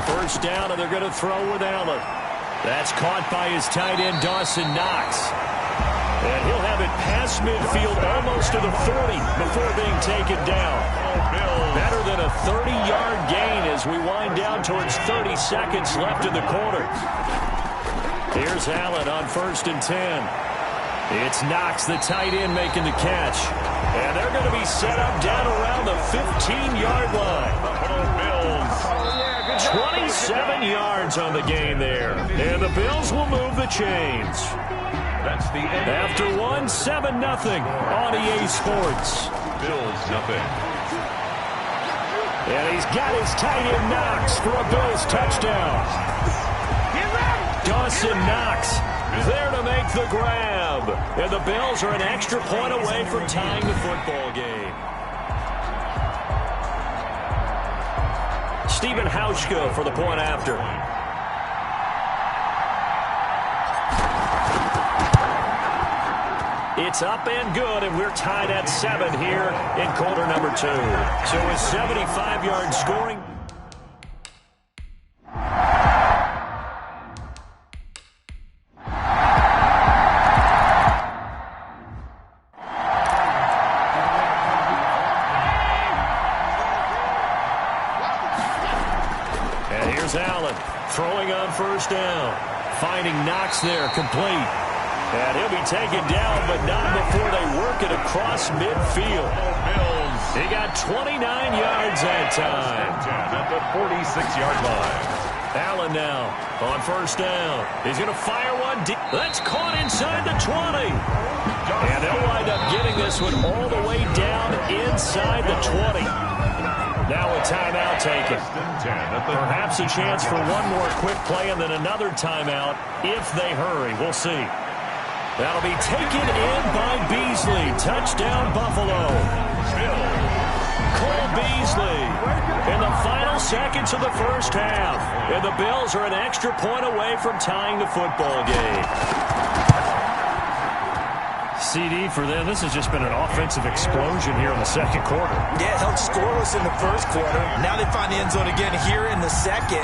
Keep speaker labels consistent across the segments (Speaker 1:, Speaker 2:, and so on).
Speaker 1: first down, and they're going to throw with Allen. That's caught by his tight end, Dawson Knox. And he'll have it past midfield almost to the 40 before being taken down. Better than a 30-yard gain as we wind down towards 30 seconds left in the quarter. Here's Allen on 1st and 10. It's Knox, the tight end, making the catch. And they're going to be set up down around the 15-yard line. 27 yards on the gain there. And the Bills will move the chains.
Speaker 2: That's the end.
Speaker 1: After 1, 7-0 on EA Sports.
Speaker 2: Bills nothing.
Speaker 1: And he's got his tight end Knox for a Bills touchdown. Dawson Knox there to make the grab. And the Bills are an extra point away from tying the football game. Stephen Hauschka for the point after. It's up and good, and we're tied at 7 here in quarter number 2. So a 75-yard scoring. And here's Allen throwing on first down. Finding Knox there, complete. And he'll be taken down, but not before they work it across midfield. He got 29 yards that time.
Speaker 2: At the 46-yard line.
Speaker 1: Allen now on first down. He's going to fire one deep. That's caught inside the 20. And they'll wind up getting this one all the way down inside the 20. Now a timeout taken. Perhaps a chance for one more quick play and then another timeout if they hurry. We'll see. That'll be taken in by Beasley. Touchdown, Buffalo. Cole Beasley in the final seconds of the first half. And the Bills are an extra point away from tying the football game. CD for them, this has just been an offensive explosion here in the second quarter.
Speaker 3: Yeah, held scoreless in the first quarter. Now they find the end zone again here in the second.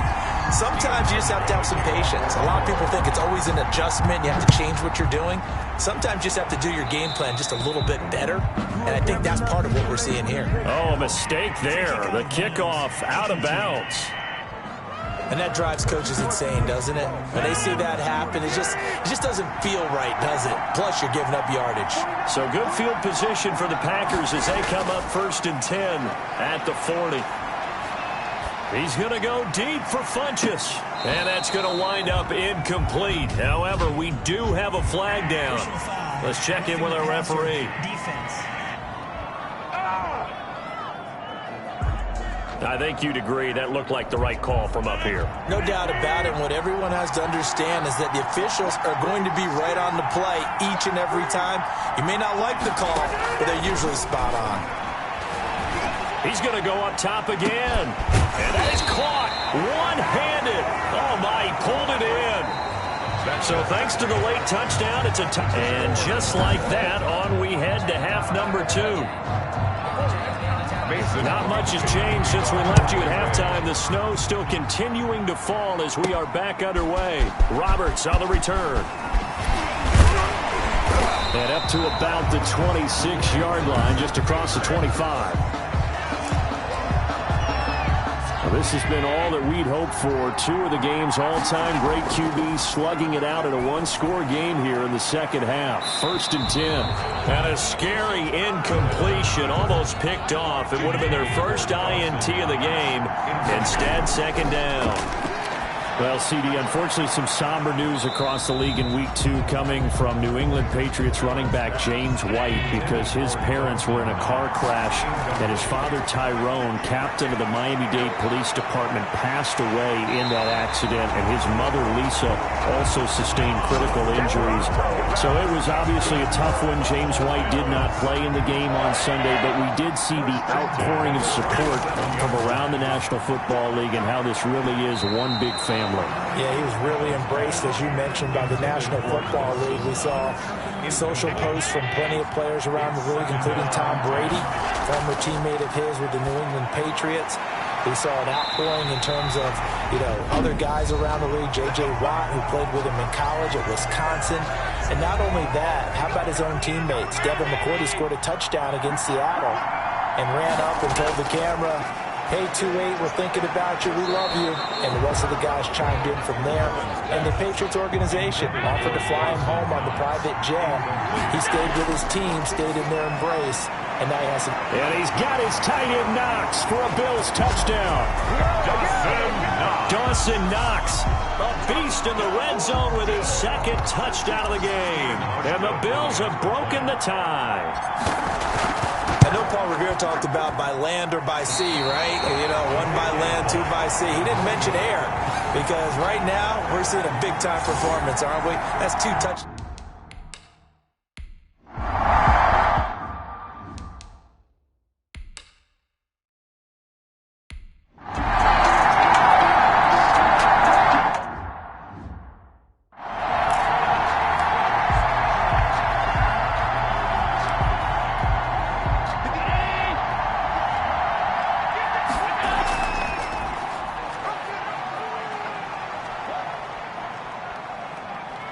Speaker 3: Sometimes you just have to have some patience. A lot of people think it's always an adjustment. You have to change what you're doing. Sometimes you just have to do your game plan just a little bit better. And I think that's part of what we're seeing here.
Speaker 1: Oh, a mistake there. The kickoff out of bounds.
Speaker 3: And that drives coaches insane, doesn't it? When they see that happen, it just doesn't feel right, does it? Plus, you're giving up yardage.
Speaker 1: So good field position for the Packers as they come up 1st and 10 at the 40. He's going to go deep for Funchess. And that's going to wind up incomplete. However, we do have a flag down. Let's check in with our referee. I think you'd agree that looked like the right call from up here.
Speaker 3: No doubt about it. What everyone has to understand is that the officials are going to be right on the play each and every time. You may not like the call, but they're usually spot on.
Speaker 1: He's going to go up top again. And that is caught one-handed. Oh, my, he pulled it in. So thanks to the late touchdown, it's a and just like that, on we head to half number 2. Not much has changed since we left you at halftime. The snow still continuing to fall as we are back underway. Roberts on the return. And up to about the 26-yard line, just across the 25. This has been all that we'd hoped for. 2 of the game's all-time great QBs slugging it out in a one-score game here in the second half. 1st and 10. And a scary incompletion, almost picked off. It would have been their first INT of the game. Instead, 2nd down. Well, CD, unfortunately, some somber news across the league in Week 2 coming from New England Patriots running back James White because his parents were in a car crash and his father, Tyrone, captain of the Miami-Dade Police Department, passed away in that accident, and his mother, Lisa, also sustained critical injuries. So it was obviously a tough one. James White did not play in the game on Sunday, but we did see the outpouring of support from around the National Football League and how this really is one big family.
Speaker 4: Yeah, he was really embraced, as you mentioned, by the National Football League. We saw social posts from plenty of players around the league, including Tom Brady, former teammate of his with the New England Patriots. We saw an outpouring in terms of, other guys around the league. J.J. Watt, who played with him in college at Wisconsin. And not only that, how about his own teammates? Devin McCourty scored a touchdown against Seattle and ran up and told the camera, "Hey, 2-8, we're thinking about you. We love you." And the rest of the guys chimed in from there. And the Patriots organization offered to fly him home on the private jet. He stayed with his team, stayed in their embrace, and now he has some.
Speaker 1: And he's got his tight end Knox for a Bills touchdown. Dawson Knox, a beast in the red zone with his second touchdown of the game. And the Bills have broken the tie.
Speaker 3: I know Paul Revere talked about by land or by sea, right? One by land, two by sea. He didn't mention air because right now we're seeing a big-time performance, aren't we? That's 2 touchdowns.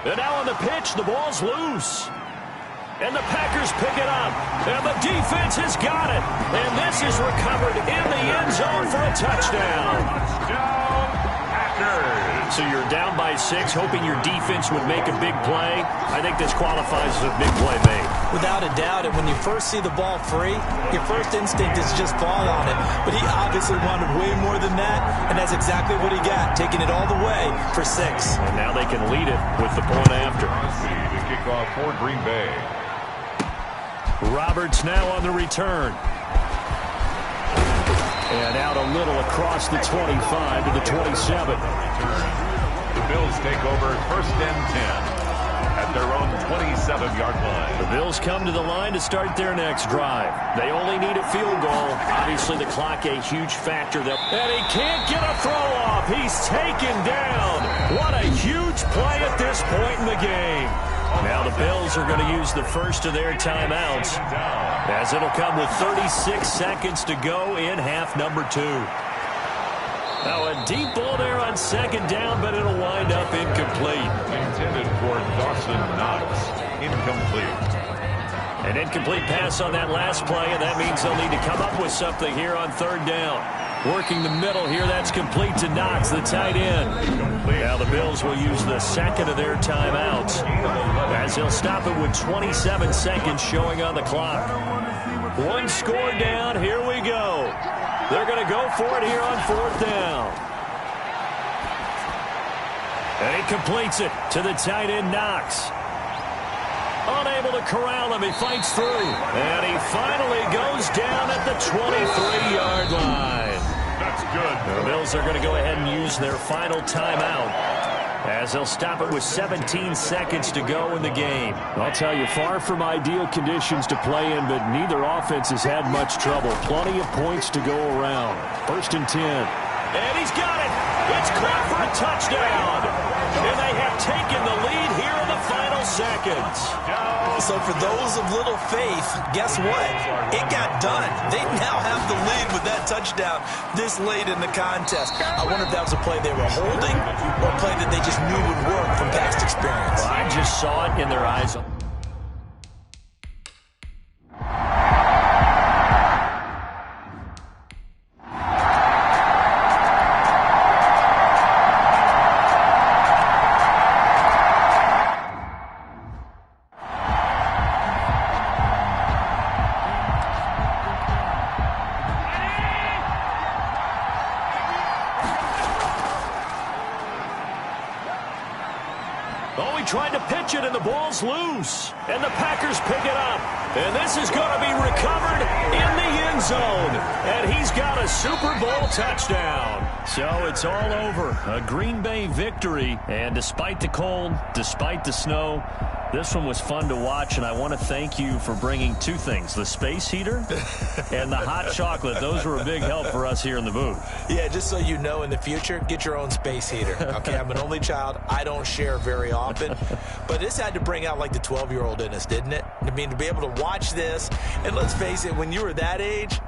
Speaker 1: And now on the pitch, the ball's loose. And the Packers pick it up. And the defense has got it. And this is recovered in the end zone for a touchdown.
Speaker 2: Touchdown, Packers.
Speaker 1: So you're down by 6, hoping your defense would make a big play. I think this qualifies as a big play made.
Speaker 3: Without a doubt, and when you first see the ball free, your first instinct is just fall on it. But he obviously wanted way more than that, and that's exactly what he got, taking it all the way for 6.
Speaker 1: And now they can lead it with the point after.
Speaker 2: The kickoff for Green Bay.
Speaker 1: Roberts now on the return. And out a little across the 25 to the 27.
Speaker 2: The Bills take over 1st and 10 at their own 27-yard line.
Speaker 1: The Bills come to the line to start their next drive. They only need a field goal. Obviously, the clock a huge factor. And he can't get a throw off. He's taken down. What a huge play at this point in the game. Now the Bills are going to use the first of their timeouts, as it'll come with 36 seconds to go in half number 2. Now a deep ball there on 2nd down, but it'll wind up incomplete.
Speaker 2: Intended for Dawson Knox. Incomplete.
Speaker 1: An incomplete pass on that last play, and that means they'll need to come up with something here on 3rd down. Working the middle here, that's complete to Knox, the tight end. Now the Bills will use the second of their timeouts, as they'll stop it with 27 seconds showing on the clock. 1 score down, here we go. They're going to go for it here on 4th down. And he completes it to the tight end, Knox. Unable to corral him, he fights through. And he finally goes down at the 23-yard line.
Speaker 2: That's good.
Speaker 1: The Bills are going to go ahead and use their final timeout, as they'll stop it with 17 seconds to go in the game. I'll tell you, far from ideal conditions to play in, but neither offense has had much trouble. Plenty of points to go around. 1st and 10. And he's got it. It's caught for a touchdown. And they have taken the lead here in the final seconds.
Speaker 3: So for those of little faith, guess what? It got done. They now have the lead with that touchdown this late in the contest. I wonder if that was a play they were holding or a play that they just knew would work from past experience.
Speaker 1: Well, I just saw it in their eyes. Tried to pitch it, and the ball's loose. And the Packers pick it up. And this is going to be recovered in the end zone. And he's got a Super Bowl touchdown. So it's all over. A Green Bay victory. And despite the cold, despite the snow, this one was fun to watch, and I want to thank you for bringing 2 things, the space heater and the hot chocolate. Those were a big help for us here in the booth.
Speaker 3: Yeah, just so you know, in the future, get your own space heater. Okay, I'm an only child. I don't share very often. But this had to bring out, like, the 12-year-old in us, didn't it? I mean, to be able to watch this, and let's face it, when you were that age,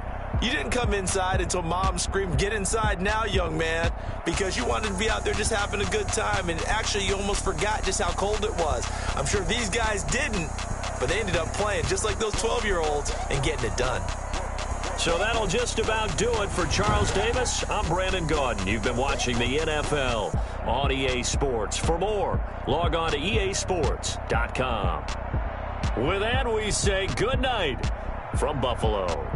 Speaker 3: You didn't come inside until Mom screamed, "Get inside now, young man," because you wanted to be out there just having a good time, and actually you almost forgot just how cold it was. I'm sure these guys didn't, but they ended up playing just like those 12-year-olds and getting it done.
Speaker 1: So that'll just about do it for Charles Davis. I'm Brandon Gaudin. You've been watching the NFL on EA Sports. For more, log on to easports.com. With that, we say good night from Buffalo.